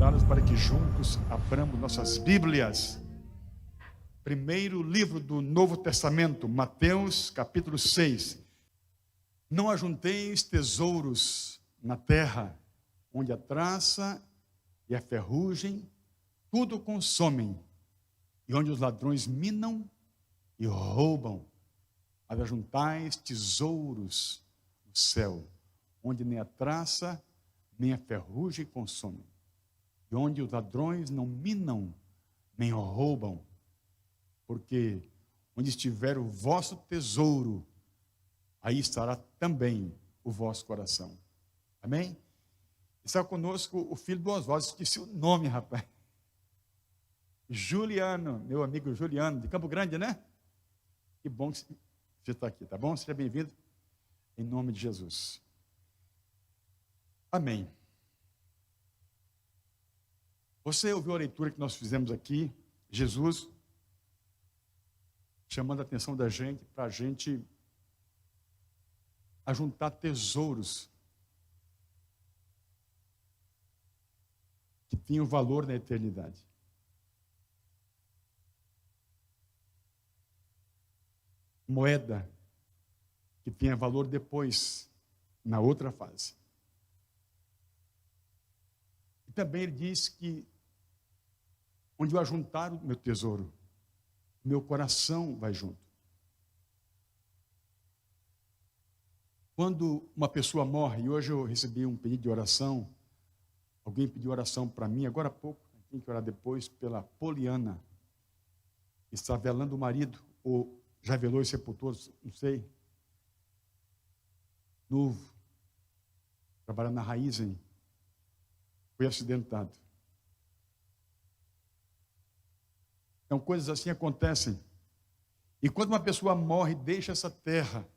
convidá-los para que juntos abramos nossas Bíblias. Primeiro livro do Novo Testamento, Mateus, capítulo 6. Não ajunteis tesouros na terra, onde a traça e a ferrugem tudo consomem, e onde os ladrões minam e roubam. Mas ajuntais tesouros no céu, onde nem a traça nem a ferrugem consomem, e onde os ladrões não minam nem roubam. Porque onde estiver o vosso tesouro, aí estará também o vosso coração. Amém? Está conosco o filho do Oswaldo, esqueci o nome, rapaz. Juliano, meu amigo Juliano, de Campo Grande, né? Que bom que você está aqui, tá bom? Seja bem-vindo, em nome de Jesus. Amém. Você ouviu a leitura que nós fizemos aqui, Jesus chamando a atenção da gente, para a gente ajuntar tesouros que tinham valor na eternidade. Moeda que tenha valor depois, na outra fase. E também ele diz que onde eu ajuntar o meu tesouro, meu coração vai junto. Quando uma pessoa morre, e hoje eu recebi um pedido de oração, alguém pediu oração para mim, agora há pouco, tem que orar depois, pela Poliana, que está velando o marido, ou já velou e sepultou, não sei, novo, trabalhando na Raizen, foi acidentado. Então, coisas assim acontecem. E quando uma pessoa morre, deixa essa terra,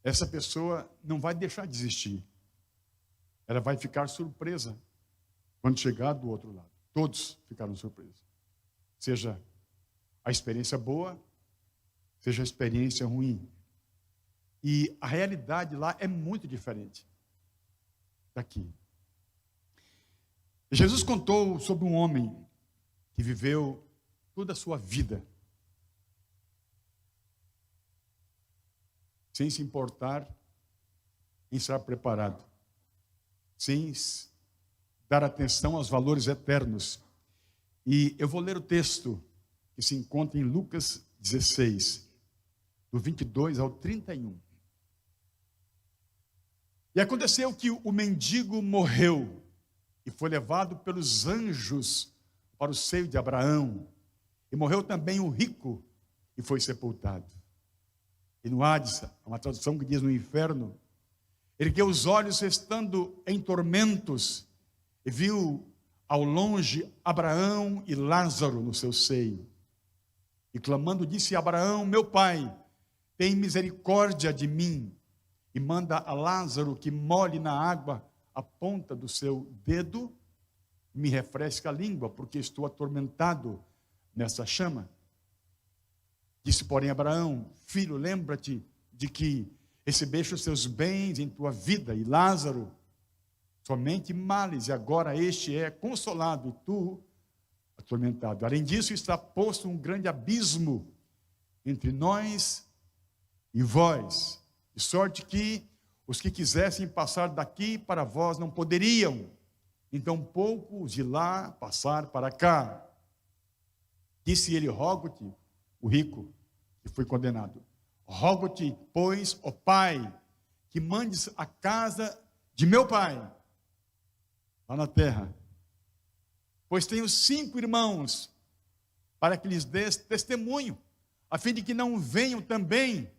essa pessoa não vai deixar de existir. Ela vai ficar surpresa quando chegar do outro lado. Todos ficaram surpresos. Seja a experiência boa, seja a experiência ruim. E a realidade lá é muito diferente daqui. Jesus contou sobre um homem que viveu toda a sua vida sem se importar em estar preparado, sem dar atenção aos valores eternos. E eu vou ler o texto que se encontra em Lucas 16, do 22 ao 31. E aconteceu que o mendigo morreu e foi levado pelos anjos para o seio de Abraão. E morreu também o rico e foi sepultado. E no Hades, uma tradução que diz no inferno, ergueu os olhos estando em tormentos e viu ao longe Abraão e Lázaro no seu seio. E clamando disse a Abraão: meu pai, tem misericórdia de mim e manda a Lázaro que molhe na água a ponta do seu dedo, me refresca a língua, porque estou atormentado nessa chama. Disse, porém, Abraão: filho, lembra-te de que recebeste os teus bens em tua vida, e Lázaro somente males, e agora este é consolado, e tu atormentado. Além disso, está posto um grande abismo entre nós e vós, de sorte que os que quisessem passar daqui para vós não poderiam, então pouco os de lá passar para cá. Disse ele: rogo-te, o rico que foi condenado, rogo-te, pois, ó pai, que mandes a casa de meu pai lá na terra, pois tenho 5 irmãos, para que lhes dês testemunho, a fim de que não venham também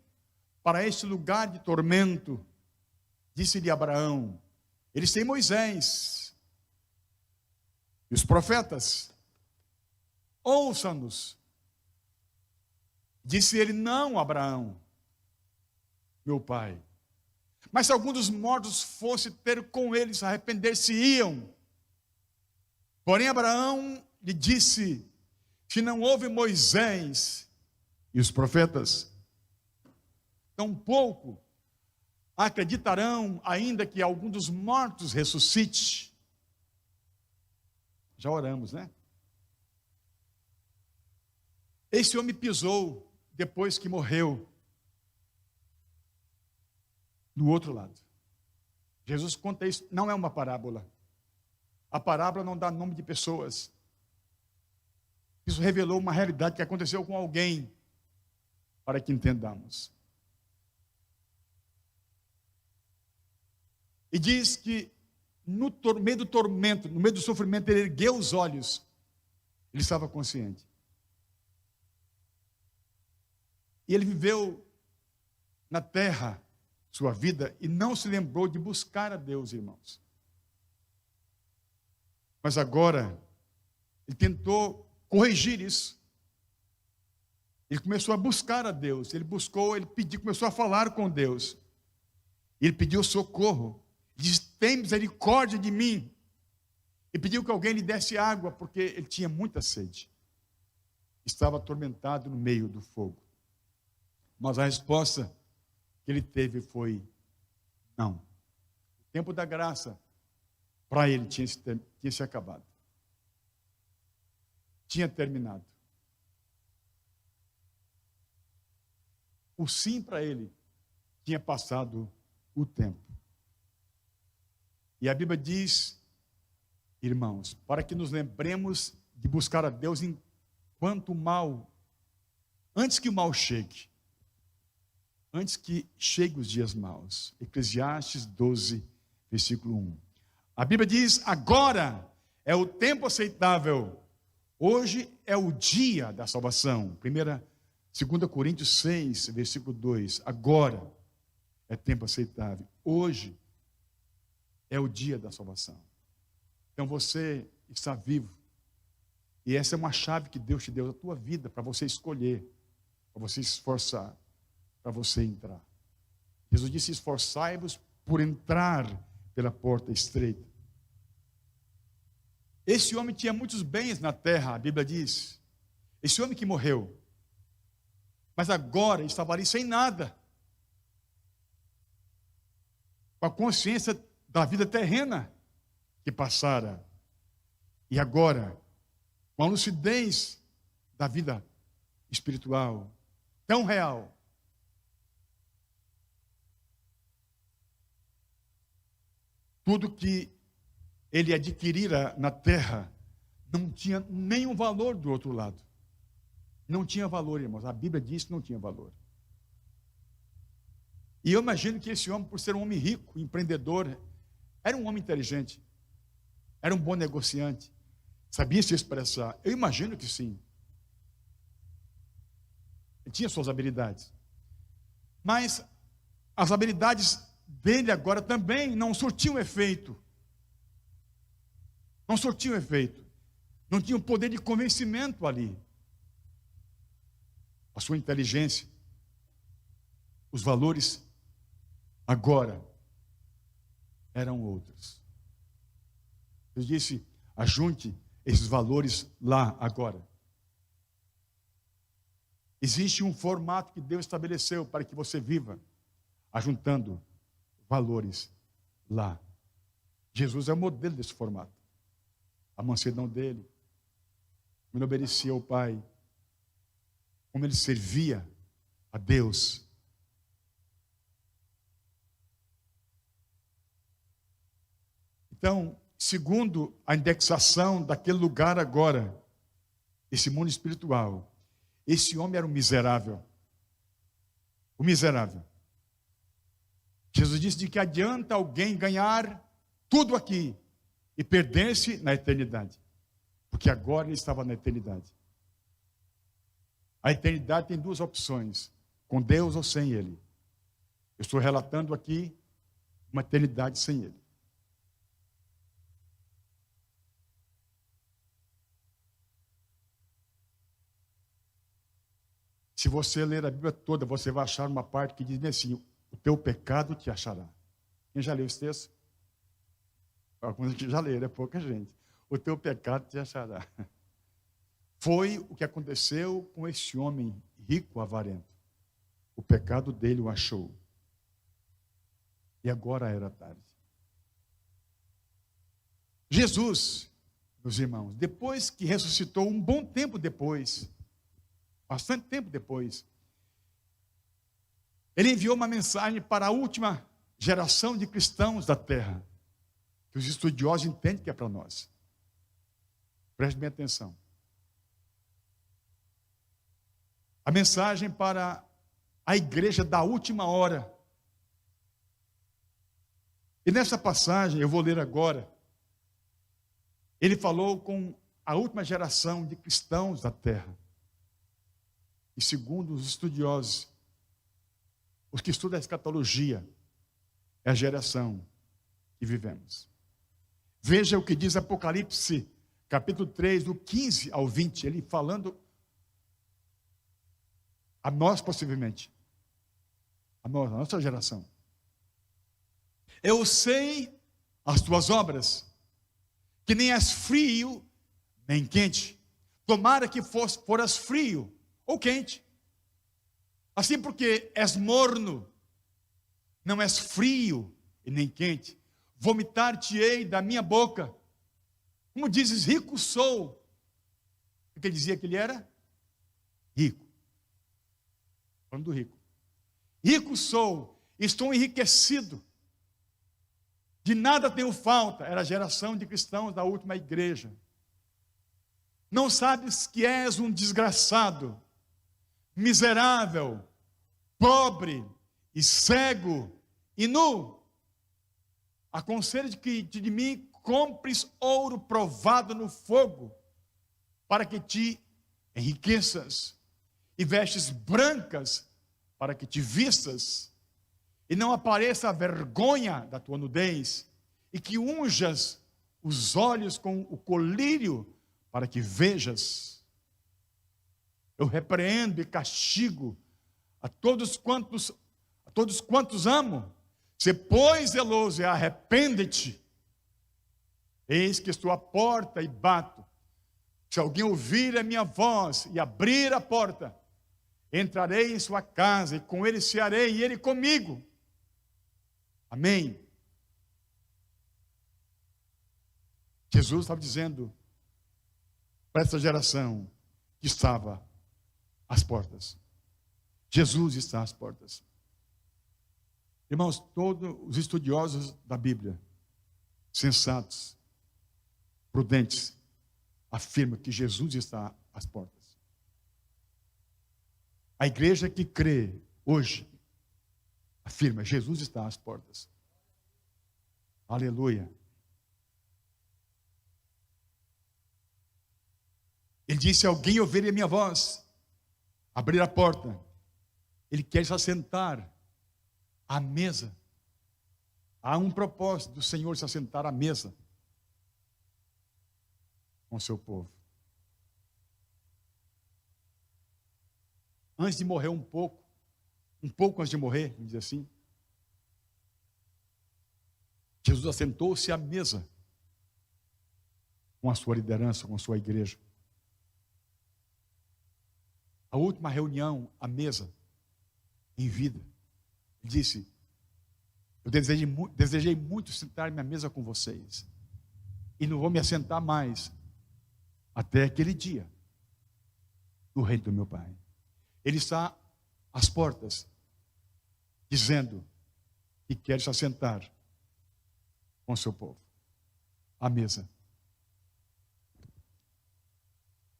para este lugar de tormento. Disse-lhe Abraão: eles têm Moisés e os profetas, ouça-nos. Disse ele: não, Abraão, meu pai, mas se algum dos mortos fosse ter com eles, arrepender-se-iam. Porém Abraão lhe disse: se não houve Moisés e os profetas, tampouco acreditarão, ainda que algum dos mortos ressuscite. Já oramos, né? Esse homem pisou, depois que morreu, no outro lado. Jesus conta isso, não é uma parábola. A parábola não dá nome de pessoas. Isso revelou uma realidade que aconteceu com alguém, para que entendamos. E diz que no meio do tormento, no meio do sofrimento, ele ergueu os olhos. Ele estava consciente. E ele viveu na terra sua vida e não se lembrou de buscar a Deus, irmãos. Mas agora, ele tentou corrigir isso. Ele começou a buscar a Deus. Ele buscou, ele pediu, começou a falar com Deus. Ele pediu socorro. Ele disse: tem misericórdia de mim. E pediu que alguém lhe desse água, porque ele tinha muita sede. Estava atormentado no meio do fogo. Mas a resposta que ele teve foi: não. O tempo da graça para ele tinha se acabado. Tinha terminado. O sim para ele tinha passado o tempo. E a Bíblia diz, irmãos, para que nos lembremos de buscar a Deus enquanto o mal, antes que o mal chegue. Antes que cheguem os dias maus. Eclesiastes 12, versículo 1. A Bíblia diz: agora é o tempo aceitável. Hoje é o dia da salvação. 2 Coríntios 6, versículo 2. Agora é tempo aceitável. Hoje é o dia da salvação. Então você está vivo. E essa é uma chave que Deus te deu da tua vida para você escolher, para você se esforçar, para você entrar. Jesus disse: esforçai-vos por entrar pela porta estreita. Esse homem tinha muitos bens na terra, a Bíblia diz. Esse homem que morreu. Mas agora estava ali sem nada. Com a consciência da vida terrena que passara. E agora, com a lucidez da vida espiritual, tão real. Tudo que ele adquirira na terra não tinha nenhum valor do outro lado. Não tinha valor, irmãos. A Bíblia diz que não tinha valor. E eu imagino que esse homem, por ser um homem rico, empreendedor, era um homem inteligente. Era um bom negociante. Sabia se expressar. Eu imagino que sim. Ele tinha suas habilidades. Mas as habilidades dele agora também não surtiam efeito. Não surtiam efeito. Não tinha o poder de convencimento ali. A sua inteligência, os valores agora eram outros. Eu disse: ajunte esses valores lá agora. Existe um formato que Deus estabeleceu para que você viva, ajuntando valores lá. Jesus é o modelo desse formato. A mansidão dele, como ele obedecia ao Pai, como ele servia a Deus. Então, segundo a indexação daquele lugar agora, esse mundo espiritual, esse homem era um miserável. O miserável. Jesus disse: de que adianta alguém ganhar tudo aqui e perder-se na eternidade? Porque agora ele estava na eternidade. A eternidade tem duas opções: com Deus ou sem Ele. Eu estou relatando aqui uma eternidade sem Ele. Se você ler a Bíblia toda, você vai achar uma parte que diz assim: o teu pecado te achará. Quem já leu esse texto? Alguns que já leram, é pouca gente. O teu pecado te achará. Foi o que aconteceu com esse homem rico, avarento. O pecado dele o achou. E agora era tarde. Jesus meus irmãos, depois que ressuscitou, um bom tempo depois, bastante tempo depois, ele enviou uma mensagem para a última geração de cristãos da terra, que os estudiosos entendem que é para nós. Preste bem atenção. A mensagem para a igreja da última hora. E nessa passagem, eu vou ler agora, ele falou com a última geração de cristãos da terra. E segundo os estudiosos, os que estudam a escatologia, é a geração que vivemos. Veja o que diz Apocalipse, capítulo 3, do 15 ao 20, ele falando a nós possivelmente, a nossa geração. Eu sei as tuas obras, que nem és frio, nem quente. Tomara que foras frio ou quente. Assim porque és morno, não és frio e nem quente, vomitar-te-ei da minha boca. Como dizes, rico sou. O que ele dizia que ele era? Rico. Falando do rico. Rico sou, estou enriquecido. De nada tenho falta. Era a geração de cristãos da última igreja. Não sabes que és um desgraçado, miserável, pobre e cego e nu. Aconselho que de mim compres ouro provado no fogo, para que te enriqueças, e vestes brancas, para que te vistas, e não apareça a vergonha da tua nudez, e que unjas os olhos com o colírio, para que vejas. Eu repreendo e castigo a todos quantos amo. Se pois zeloso e arrepende-te. Eis que estou à porta e bato. Se alguém ouvir a minha voz e abrir a porta, entrarei em sua casa e com ele cearei e ele comigo. Amém. Jesus estava dizendo para essa geração que estava às portas. Jesus está às portas. Irmãos, todos os estudiosos da Bíblia, sensatos, prudentes, afirmam que Jesus está às portas. A igreja que crê hoje afirma: Jesus está às portas. Aleluia. Ele disse: alguém ouvir a minha voz, abrir a porta. Ele quer se assentar à mesa. Há um propósito do Senhor se assentar à mesa com o seu povo. Antes de morrer um pouco antes de morrer, vamos dizer assim, Jesus assentou-se à mesa com a sua liderança, com a sua igreja. A última reunião à mesa, em vida, ele disse: eu desejei muito sentar-me à mesa com vocês, e não vou me assentar mais até aquele dia, no reino do meu Pai. Ele está às portas, dizendo que quer se assentar com o seu povo, à mesa.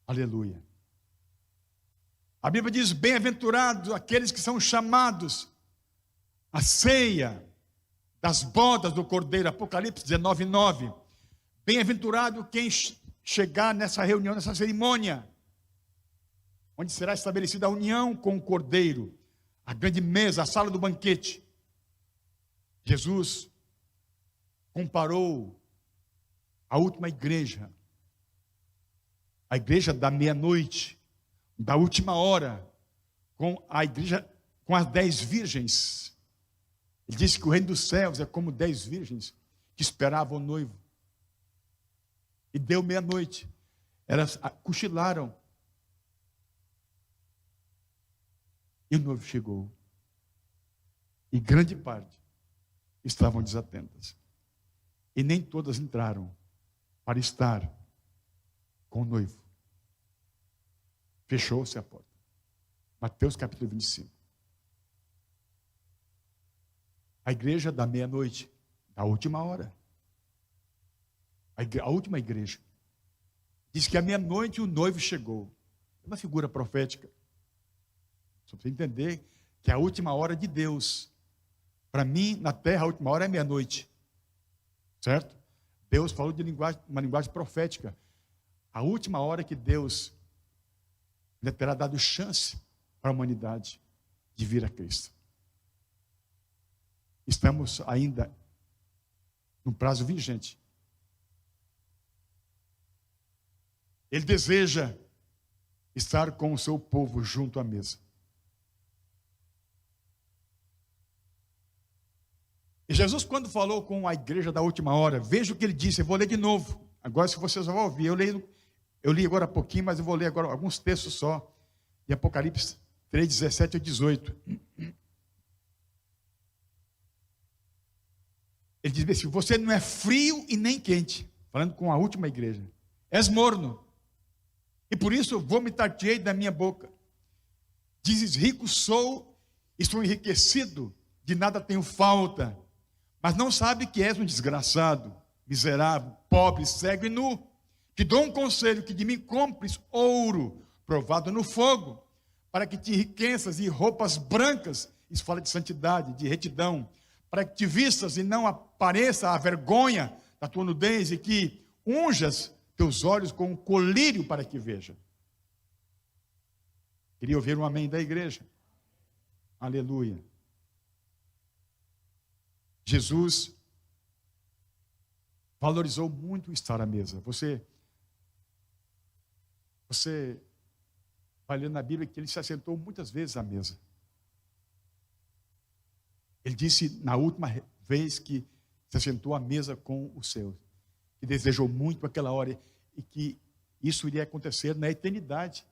Aleluia. A Bíblia diz: bem-aventurados aqueles que são chamados à ceia das bodas do Cordeiro. Apocalipse 19:9. Bem-aventurado quem chegar nessa reunião, nessa cerimônia, onde será estabelecida a união com o Cordeiro, a grande mesa, a sala do banquete. Jesus comparou a última igreja, a igreja da meia-noite, da última hora, com a igreja, com as 10 virgens. Ele disse que o reino dos céus é como 10 virgens que esperavam o noivo. E deu meia-noite, elas cochilaram, e o noivo chegou, e grande parte estavam desatentas, e nem todas entraram para estar com o noivo. Fechou-se a porta. Mateus capítulo 25. A igreja da meia-noite, da última hora. A última igreja. Diz que à meia-noite o noivo chegou. É uma figura profética. Só para você entender que é a última hora de Deus. Para mim, na terra, a última hora é meia-noite. Certo? Deus falou de uma linguagem profética. A última hora que Deus ainda terá dado chance para a humanidade de vir a Cristo. Estamos ainda no prazo vigente. Ele deseja estar com o seu povo junto à mesa. E Jesus, quando falou com a igreja da última hora, veja o que ele disse, eu vou ler de novo. Agora, se vocês vão ouvir, eu li agora há pouquinho, mas eu vou ler agora alguns textos só, de Apocalipse 3, 17 a 18. Ele diz assim: você não é frio e nem quente, falando com a última igreja, és morno, e por isso eu vomitar-te-ei da minha boca. Dizes: rico sou, estou enriquecido, de nada tenho falta, mas não sabe que és um desgraçado, miserável, pobre, cego e nu. Te dou um conselho, que de mim compres ouro provado no fogo, para que te enriqueças e roupas brancas, isso fala de santidade, de retidão, para que te vistas e não apareça a vergonha da tua nudez, e que unjas teus olhos com um colírio para que veja. Queria ouvir um amém da igreja. Aleluia. Jesus valorizou muito estar à mesa. Você vai ler na Bíblia que ele se assentou muitas vezes à mesa. Ele disse na última vez que se assentou à mesa com os seus, que desejou muito aquela hora e que isso iria acontecer na eternidade,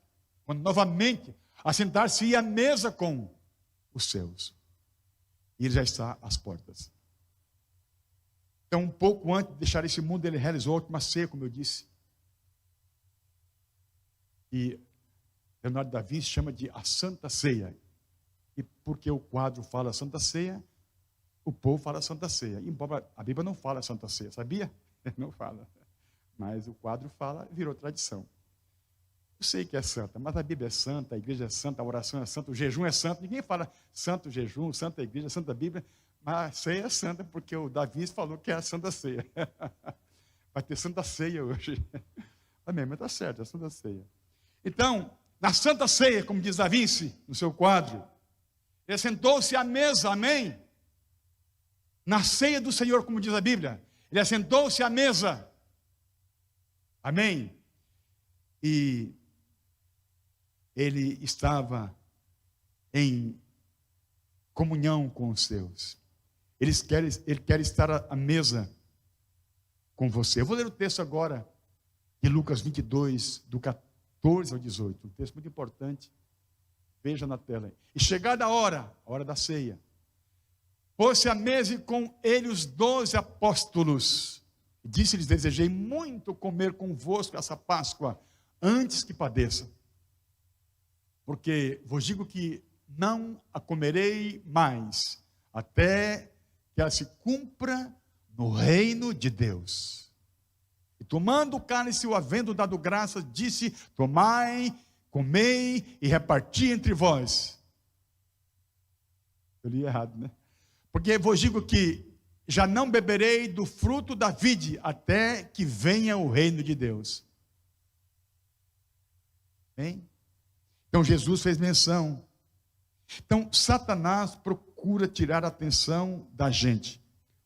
quando novamente assentar-se à mesa com os seus. E ele já está às portas. Então, um pouco antes de deixar esse mundo, ele realizou a última ceia, como eu disse. E Leonardo da Vinci chama de a Santa Ceia. E porque o quadro fala Santa Ceia, o povo fala Santa Ceia. Embora a Bíblia não fala Santa Ceia, sabia? Não fala. Mas o quadro fala, virou tradição. Eu sei que é santa, mas a Bíblia é santa, a igreja é santa, a oração é santa, o jejum é santo. Ninguém fala santo jejum, santa igreja, santa Bíblia. Mas a ceia é santa, porque o Davi falou que é a Santa Ceia. Vai ter Santa Ceia hoje. Amém, mas está certo, é a Santa Ceia. Então, na Santa Ceia, como diz Da Vinci, no seu quadro, ele sentou-se à mesa, amém? Na ceia do Senhor, como diz a Bíblia, ele assentou-se à mesa, amém? E ele estava em comunhão com os seus. Ele quer estar à mesa com você. Eu vou ler o texto agora de Lucas 22, do 14 ao 18. Um texto muito importante. Veja na tela. E chegada a hora da ceia, pôs-se à mesa e com ele os 12 apóstolos. E disse-lhes: desejei muito comer convosco essa Páscoa, antes que padeça. Porque vos digo que não a comerei mais, até que ela se cumpra no reino de Deus. E tomando o cálice, o havendo dado graças, disse: tomai, comei e reparti entre vós. Eu li errado, né? Porque vos digo que já não beberei do fruto da vide, até que venha o reino de Deus. Bem? Então Jesus fez menção. Então Satanás procura tirar a atenção da gente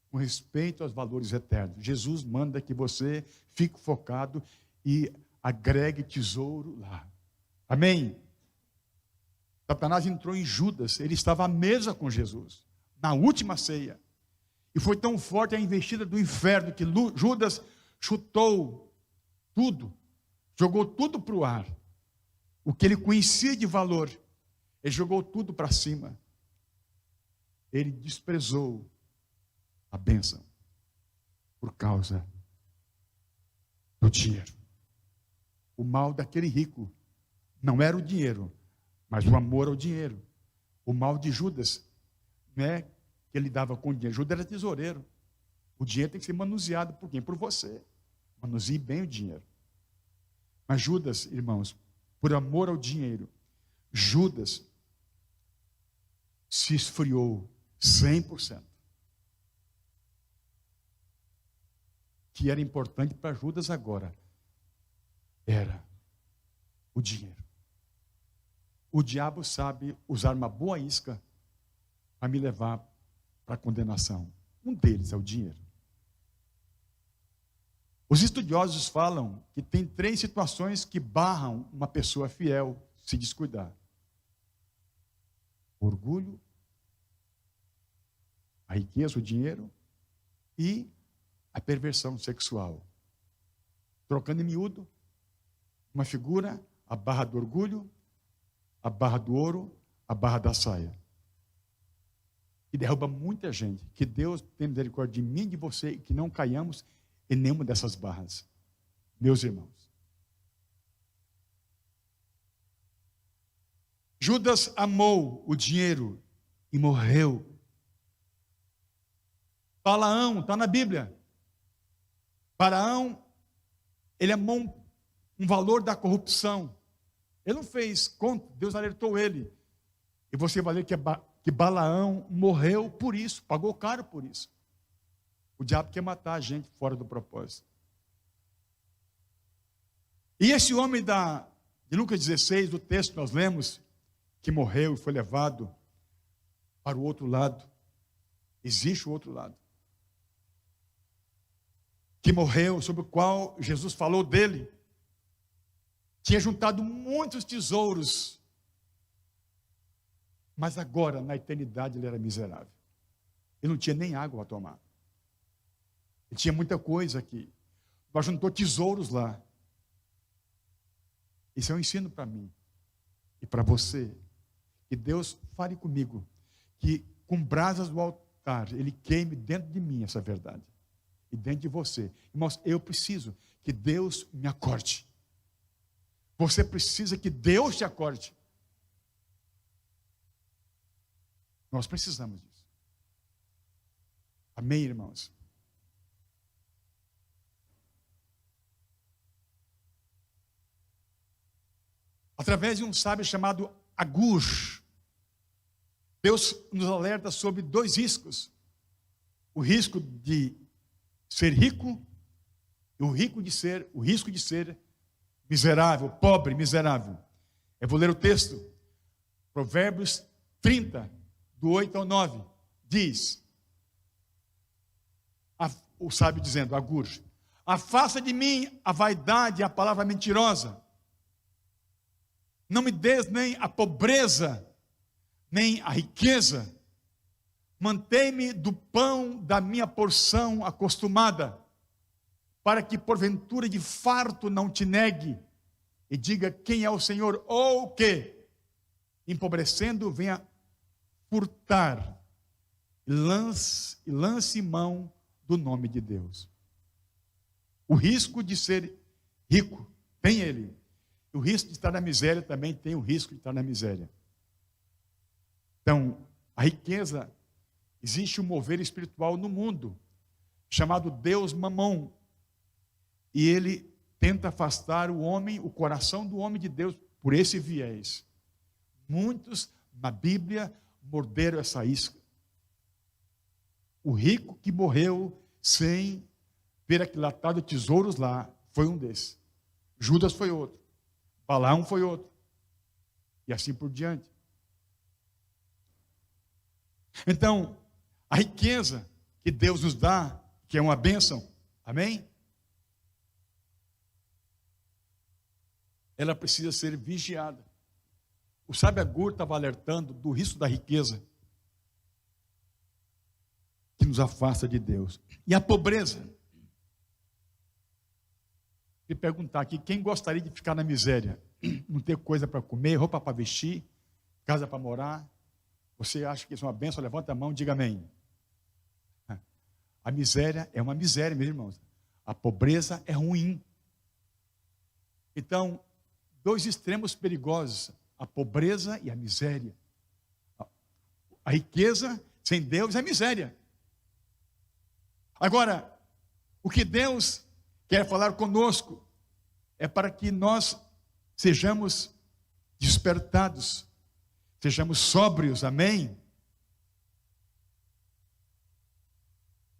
com respeito aos valores eternos. Jesus manda que você fique focado e agregue tesouro lá. Amém? Satanás entrou em Judas, ele estava à mesa com Jesus, na última ceia. E foi tão forte a investida do inferno que Judas chutou tudo, jogou tudo para o ar. O que ele conhecia de valor, ele jogou tudo para cima. Ele desprezou a bênção por causa do dinheiro. O mal daquele rico não era o dinheiro, mas o amor ao dinheiro. O mal de Judas, né, que ele dava com o dinheiro. Judas era tesoureiro. O dinheiro tem que ser manuseado por quem? Por você. Manuseie bem o dinheiro. Mas Judas, irmãos, por amor ao dinheiro, Judas se esfriou 100%. Que era importante para Judas agora era o dinheiro. O diabo sabe usar uma boa isca para me levar para a condenação. Um deles é o dinheiro. Os estudiosos falam que tem 3 situações que barram uma pessoa fiel se descuidar: o orgulho, a riqueza, o dinheiro e a perversão sexual. Trocando em miúdo, uma figura, a barra do orgulho, a barra do ouro, a barra da saia. E derruba muita gente. Que Deus tenha misericórdia de mim e de você, e que não caiamos em nenhuma dessas barras. Meus irmãos. Judas amou o dinheiro e morreu. Balaão, está na Bíblia. Balaão, ele amou um valor da corrupção. Ele não fez conta, Deus alertou ele. E você vai ler que Balaão morreu por isso, pagou caro por isso. O diabo quer matar a gente fora do propósito. E esse homem de Lucas 16, do texto que nós lemos, que morreu e foi levado para o outro lado. Existe o outro lado. Que morreu, sobre o qual Jesus falou dele. Tinha juntado muitos tesouros. Mas agora, na eternidade, ele era miserável. Ele não tinha nem água a tomar. Ele tinha muita coisa aqui. Mas juntou tesouros lá. Isso é um ensino para mim e para você. Que Deus fale comigo. Que com brasas do altar, Ele queime dentro de mim essa verdade. E dentro de você. Irmãos, eu preciso que Deus me acorde. Você precisa que Deus te acorde. Nós precisamos disso. Amém, irmãos? Através de um sábio chamado Agur, Deus nos alerta sobre 2 riscos. O risco de ser rico e o risco de ser miserável, pobre, miserável. Eu vou ler o texto. Provérbios 30, do 8 ao 9, diz, o sábio dizendo, Agur, afasta de mim a vaidade e a palavra mentirosa. Não me des nem a pobreza, nem a riqueza. Mantém-me do pão da minha porção acostumada, para que porventura de farto não te negue, e diga quem é o Senhor, ou que, empobrecendo, venha furtar, e lance mão do nome de Deus. O risco de ser rico, tem ele. O risco de estar na miséria também tem o risco de estar na miséria. Então, a riqueza, existe um mover espiritual no mundo, chamado Deus Mamon. E ele tenta afastar o homem, o coração do homem de Deus, por esse viés. Muitos, na Bíblia, morderam essa isca. O rico que morreu sem ver aquilatado tesouros lá, foi um desses. Judas foi outro. Balaão foi outro. E assim por diante. Então, a riqueza que Deus nos dá, que é uma bênção, amém? Ela precisa ser vigiada. O sábio Agur estava alertando do risco da riqueza que nos afasta de Deus. E a pobreza. E perguntar aqui, quem gostaria de ficar na miséria? Não ter coisa para comer, roupa para vestir, casa para morar? Você acha que isso é uma bênção? Levanta a mão e diga amém. A miséria é uma miséria, meus irmãos. A pobreza é ruim. Então, dois extremos perigosos, a pobreza e a miséria. A riqueza sem Deus é miséria. Agora, o que Deus quer falar conosco é para que nós sejamos despertados, sejamos sóbrios, amém?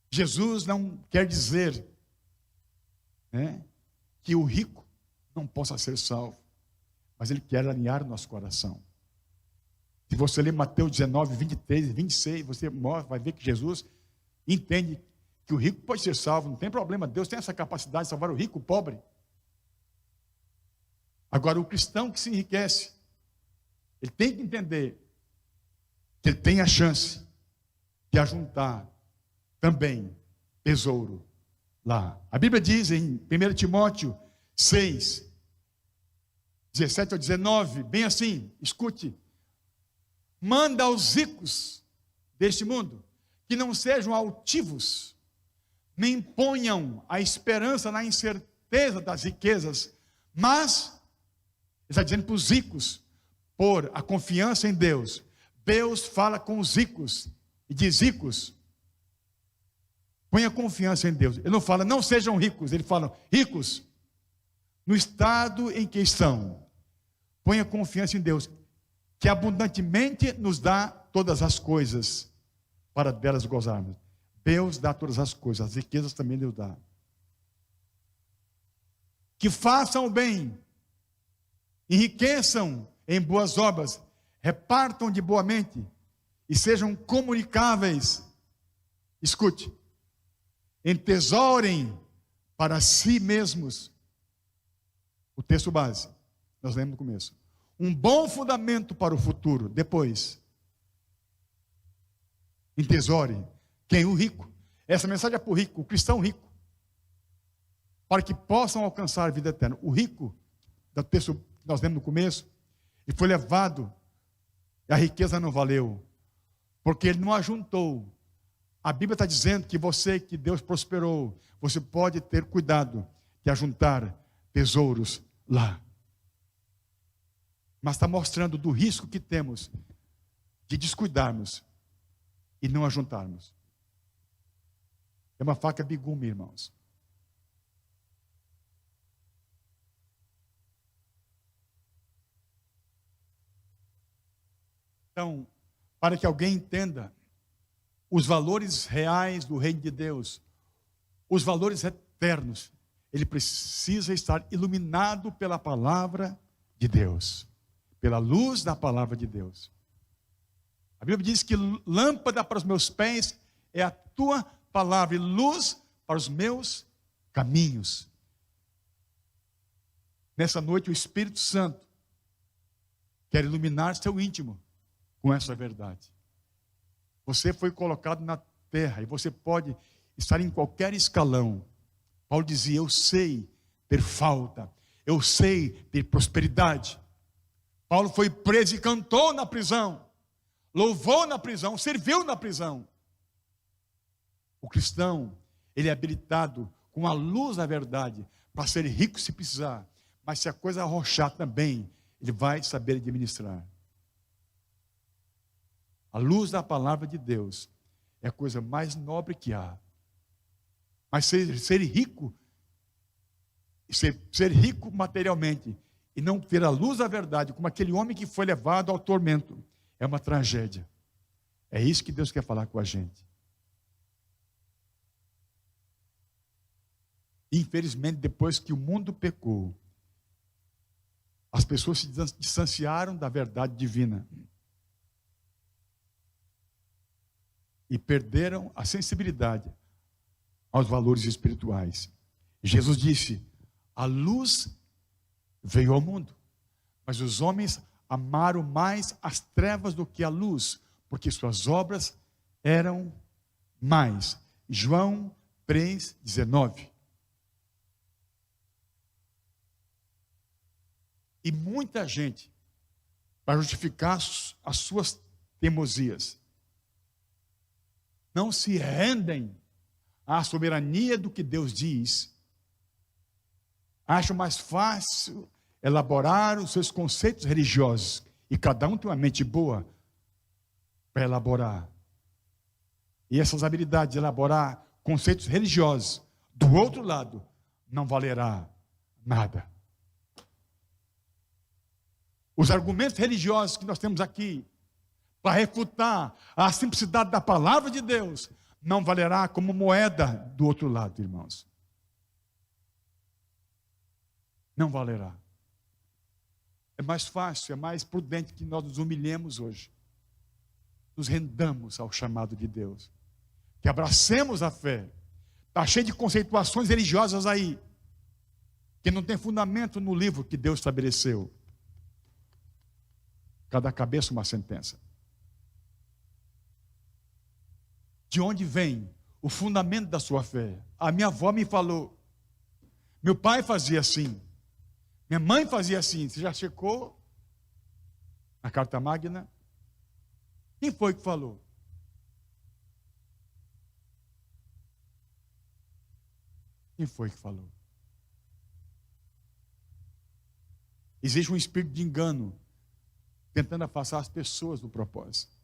Jesus não quer dizer, né, que o rico não possa ser salvo, mas Ele quer alinhar o nosso coração. Se você ler Mateus 19, 23 e 26, você vai ver que Jesus entende que o rico pode ser salvo, não tem problema, Deus tem essa capacidade de salvar o rico, o pobre. Agora, o cristão que se enriquece, ele tem que entender que ele tem a chance de ajuntar também tesouro lá. A Bíblia diz em 1 Timóteo 6, 17 ao 19, bem assim, escute: manda aos ricos deste mundo que não sejam altivos, nem ponham a esperança na incerteza das riquezas, mas, ele está dizendo para os ricos, pôr a confiança em Deus. Deus fala com os ricos e diz: ricos, ponha confiança em Deus. Ele não fala, não sejam ricos, ele fala, ricos, no estado em que estão, ponha confiança em Deus, que abundantemente nos dá todas as coisas, para delas gozarmos. Deus dá todas as coisas, as riquezas também Deus dá. Que façam o bem, enriqueçam em boas obras, repartam de boa mente e sejam comunicáveis. Escute, entesourem para si mesmos, o texto base, nós lemos no começo, um bom fundamento para o futuro. Depois, entesourem. Quem? O rico. Essa mensagem é para o rico, o cristão rico, para que possam alcançar a vida eterna. O rico, do texto que nós lemos no começo, ele foi levado, e a riqueza não valeu, porque ele não ajuntou. A Bíblia está dizendo que você, que Deus prosperou, você pode ter cuidado de ajuntar tesouros lá. Mas está mostrando do risco que temos de descuidarmos e não ajuntarmos. É uma faca de gume, irmãos. Então, para que alguém entenda os valores reais do reino de Deus, os valores eternos, ele precisa estar iluminado pela palavra de Deus, pela luz da palavra de Deus. A Bíblia diz que lâmpada para os meus pés é a tua palavra e luz para os meus caminhos. Nessa noite o Espírito Santo quer iluminar seu íntimo com essa verdade. Você foi colocado na terra e você pode estar em qualquer escalão. Paulo dizia, eu sei ter falta, eu sei ter prosperidade. Paulo foi preso e cantou na prisão, louvou na prisão, serviu na prisão. O cristão, ele é habilitado com a luz da verdade para ser rico se precisar, mas se a coisa arrochar também, ele vai saber administrar. A luz da palavra de Deus é a coisa mais nobre que há. Mas ser rico, ser rico materialmente e não ter a luz da verdade, como aquele homem que foi levado ao tormento, é uma tragédia. É isso que Deus quer falar com a gente. Infelizmente, depois que o mundo pecou, as pessoas se distanciaram da verdade divina e perderam a sensibilidade aos valores espirituais. Jesus disse, a luz veio ao mundo, mas os homens amaram mais as trevas do que a luz, porque suas obras eram mais. João 3,19. E muita gente, para justificar as suas teimosias, não se rendem à soberania do que Deus diz, acham mais fácil elaborar os seus conceitos religiosos. E cada um tem uma mente boa para elaborar. E essas habilidades de elaborar conceitos religiosos, do outro lado, não valerá nada. Os argumentos religiosos que nós temos aqui, para refutar a simplicidade da palavra de Deus, não valerá como moeda do outro lado, irmãos. Não valerá. É mais fácil, é mais prudente que nós nos humilhemos hoje. Nos rendamos ao chamado de Deus. Que abracemos a fé. Está cheio de conceituações religiosas aí, que não tem fundamento no livro que Deus estabeleceu. Cada cabeça uma sentença. De onde vem o fundamento da sua fé? A minha avó me falou. Meu pai fazia assim. Minha mãe fazia assim. Você já checou na Carta Magna? Quem foi que falou? Quem foi que falou? Existe um espírito de engano tentando afastar as pessoas do propósito.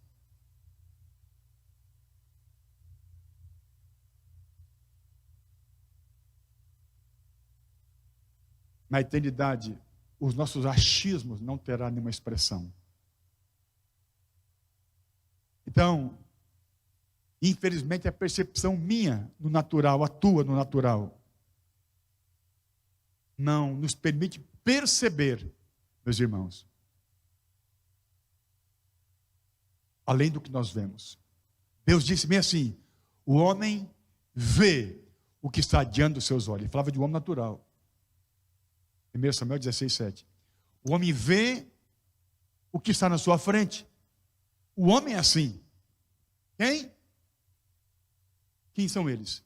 Na eternidade, os nossos achismos não terão nenhuma expressão. Então, infelizmente, a percepção minha no natural, a tua no natural, não nos permite perceber, meus irmãos, além do que nós vemos. Deus disse bem assim: o homem vê o que está diante dos seus olhos. Ele falava de um homem natural. 1 Samuel 16:7. O homem vê o que está na sua frente. O homem é assim. Quem? Quem são eles?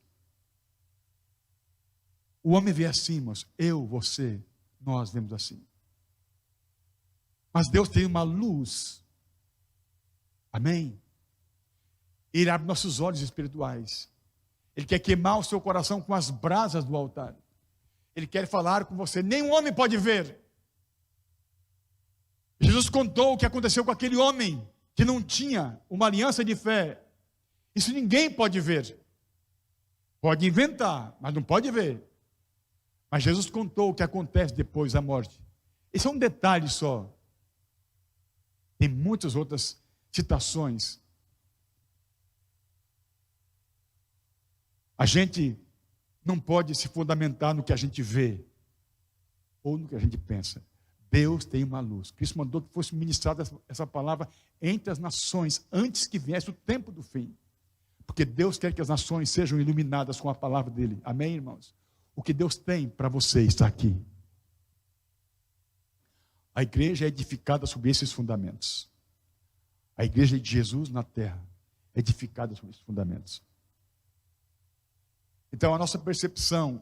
O homem vê assim, irmãos. Eu, você, nós vemos assim. Mas Deus tem uma luz. Amém? Ele abre nossos olhos espirituais. Ele quer queimar o seu coração com as brasas do altar. Ele quer falar com você. Nenhum homem pode ver. Jesus contou o que aconteceu com aquele homem que não tinha uma aliança de fé. Isso ninguém pode ver. Pode inventar, mas não pode ver. Mas Jesus contou o que acontece depois da morte. Esse é um detalhe só. Tem muitas outras citações. A gente não pode se fundamentar no que a gente vê ou no que a gente pensa. Deus tem uma luz. Cristo mandou que fosse ministrada essa palavra entre as nações antes que viesse o tempo do fim. Porque Deus quer que as nações sejam iluminadas com a palavra dele. Amém, irmãos? O que Deus tem para você está aqui. A igreja é edificada sobre esses fundamentos. A igreja de Jesus na terra é edificada sobre esses fundamentos. Então a nossa percepção,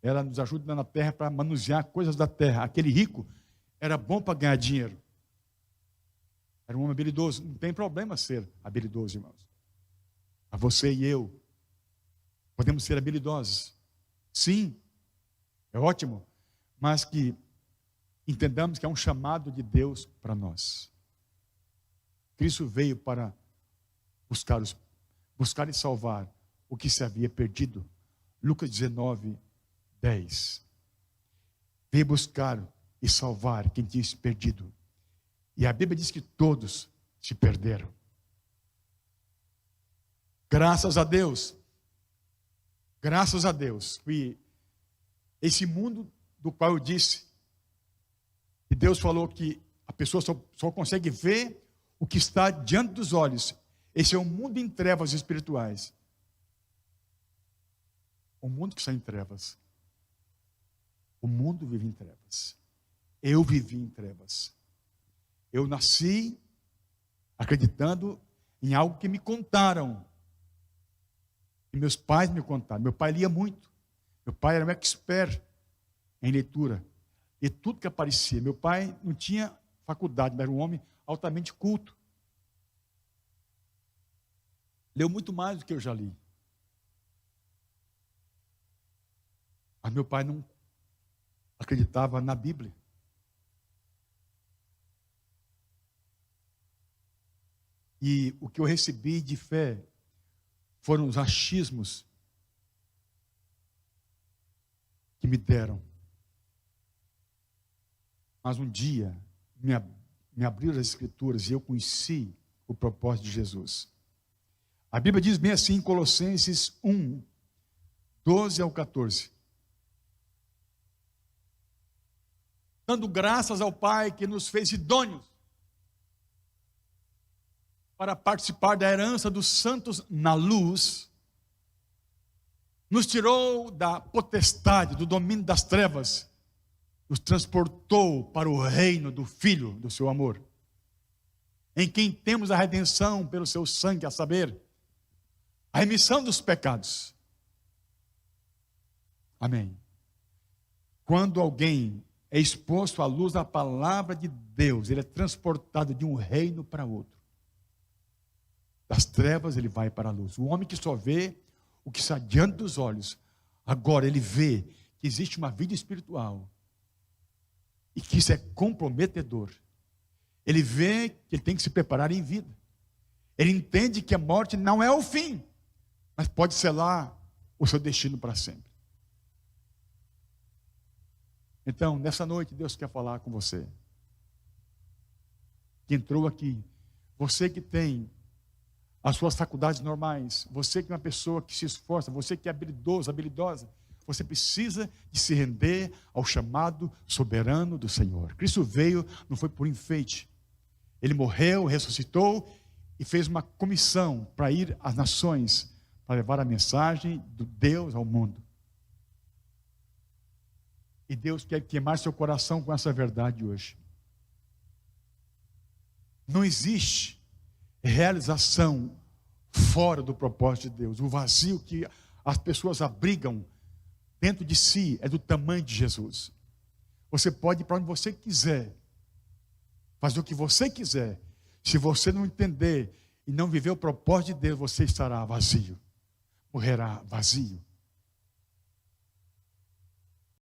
ela nos ajuda na terra para manusear coisas da terra. Aquele rico era bom para ganhar dinheiro. Era um homem habilidoso. Não tem problema ser habilidoso, irmãos. A você e eu podemos ser habilidosos. Sim, é ótimo. Mas que entendamos que é um chamado de Deus para nós. Cristo veio para buscar e salvar o que se havia perdido. Lucas 19:10. Veio buscar e salvar quem tinha se perdido. E a Bíblia diz que todos se perderam. Graças a Deus. Graças a Deus. E esse mundo do qual eu disse, que Deus falou que a pessoa só consegue ver o que está diante dos olhos. Esse é um mundo em trevas espirituais. O mundo que está em trevas. O mundo vive em trevas. Eu vivi em trevas. Eu nasci acreditando em algo que me contaram. E meus pais me contaram. Meu pai lia muito. Meu pai era um expert em leitura. E tudo que aparecia. Meu pai não tinha faculdade, mas era um homem altamente culto. Leu muito mais do que eu já li. Mas meu pai não acreditava na Bíblia. E o que eu recebi de fé foram os achismos que me deram. Mas um dia me abriram as Escrituras e eu conheci o propósito de Jesus. A Bíblia diz bem assim em Colossenses 1, 12 ao 14. Dando graças ao Pai que nos fez idôneos para participar da herança dos santos na luz, nos tirou da potestade, do domínio das trevas, nos transportou para o reino do Filho do seu amor, em quem temos a redenção pelo seu sangue, a saber, a remissão dos pecados. Amém. Quando alguém é exposto à luz da palavra de Deus, ele é transportado de um reino para outro. Das trevas ele vai para a luz. O homem que só vê o que está diante dos olhos, agora ele vê que existe uma vida espiritual e que isso é comprometedor. Ele vê que ele tem que se preparar em vida. Ele entende que a morte não é o fim, mas pode selar o seu destino para sempre. Então, nessa noite, Deus quer falar com você. Que entrou aqui, você que tem as suas faculdades normais, você que é uma pessoa que se esforça, você que é habilidoso, habilidosa, você precisa de se render ao chamado soberano do Senhor. Cristo veio, não foi por enfeite. Ele morreu, ressuscitou e fez uma comissão para ir às nações, para levar a mensagem do Deus ao mundo. E Deus quer queimar seu coração com essa verdade hoje. Não existe realização fora do propósito de Deus. O vazio que as pessoas abrigam dentro de si é do tamanho de Jesus. Você pode ir para onde você quiser, fazer o que você quiser. Se você não entender e não viver o propósito de Deus, você estará vazio, morrerá vazio.